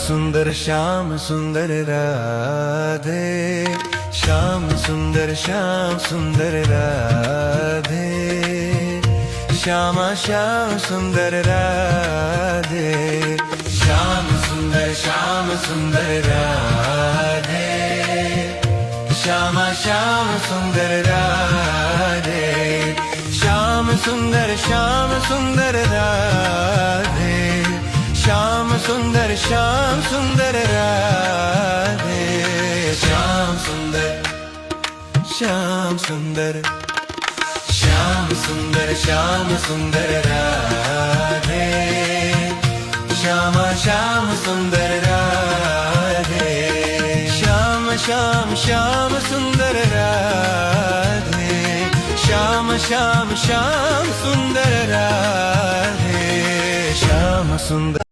सुंदर श्याम सुंदर राधे, श्याम सुंदर राधे, श्यामा श्याम सुंदर राधे, श्याम सुंदर राधे, श्यामा श्याम सुंदर राधे, श्याम सुंदर राधे, श्याम सुंदर राधे, श्याम सुंदर राधे, श्यामा श्याम सुंदर राधे, श्याम सुंदर राधे, श्याम सुंदर राधे, श्याम सुंदर